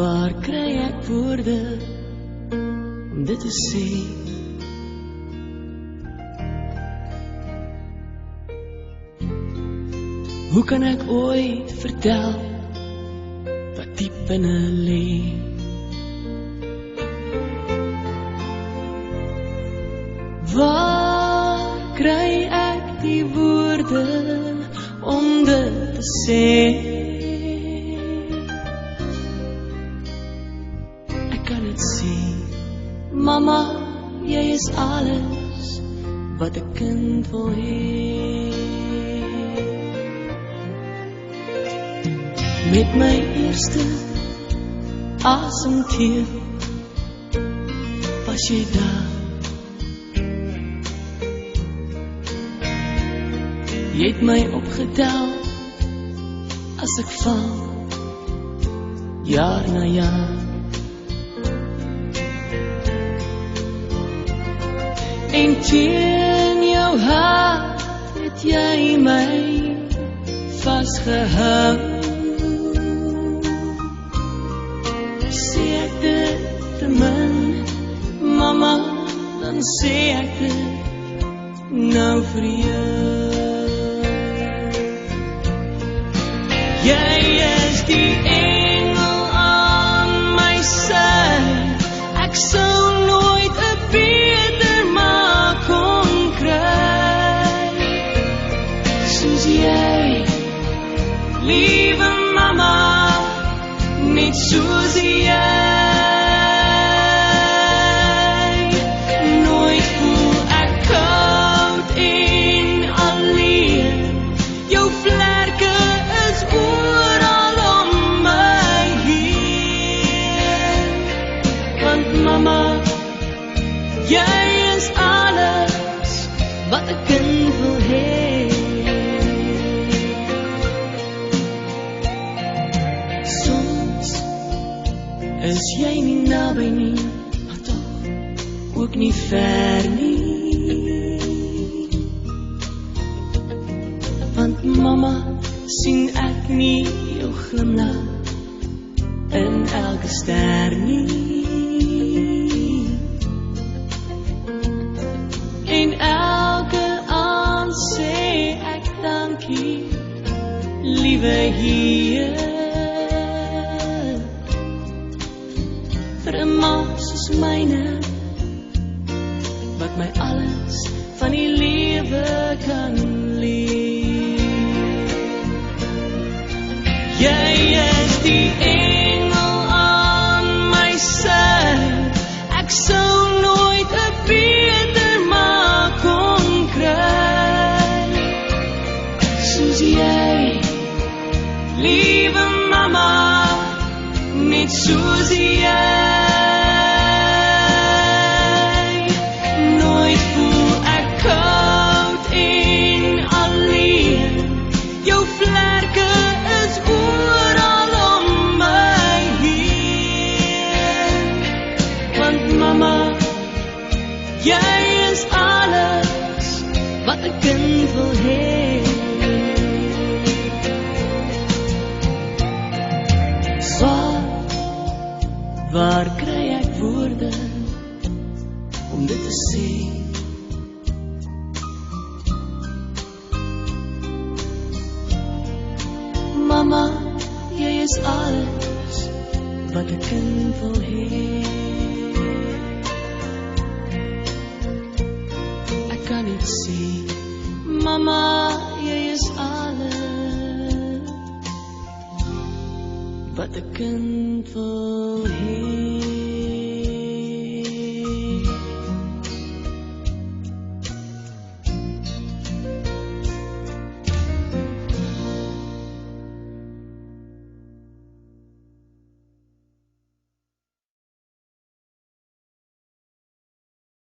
Waar kry ek woorde om dit te sê? Hoe kan ek ooit vertel wat diep binne lê? Waar kry ek die woorde om dit te sê? Ek kan dit sê, mama, jy is alles wat 'n kind wil hê. Met my eerste asemteug was jy daar. Jy het my opgetel as ek val, jaar na jaar. En teen jou hart het jy my vasgehou. Sê ek dit te min, mama, dan sê ek dit nou vir jou. Jy is die engel aan my sy. Ek sou nooit 'n beter ma kon kry soos jy, liewe mama, net soos jy. Nooit voel ek koud en alleen. Jou vlerke is oral om my heen. Want mama, jy is alles wat 'n kind wil hê. Soms is jy nie naby nie, maar tog ook nie ver nie. Want mama, sien ek nie jou glimlag in elke ster nie. En elke aand sê ek dankie, liewe Heer, vir 'n ma soos myne, wat my alles van die lewe kan leer. Jy is die engel aan my sy. Ek sou nooit 'n beter ma kon kry soos jy, liewe mama, net soos jy. Nooit voel ek koud en alleen. Jou vlerke is oral om my heen. Want mama, jy is alles wat 'n kind wil hê. Waar kry ek woorde om dit te sê? Mama, jy is alles wat 'n kind wil hê. Ek kan niet sê, mama, jy is alles wat 'n kind wil hê.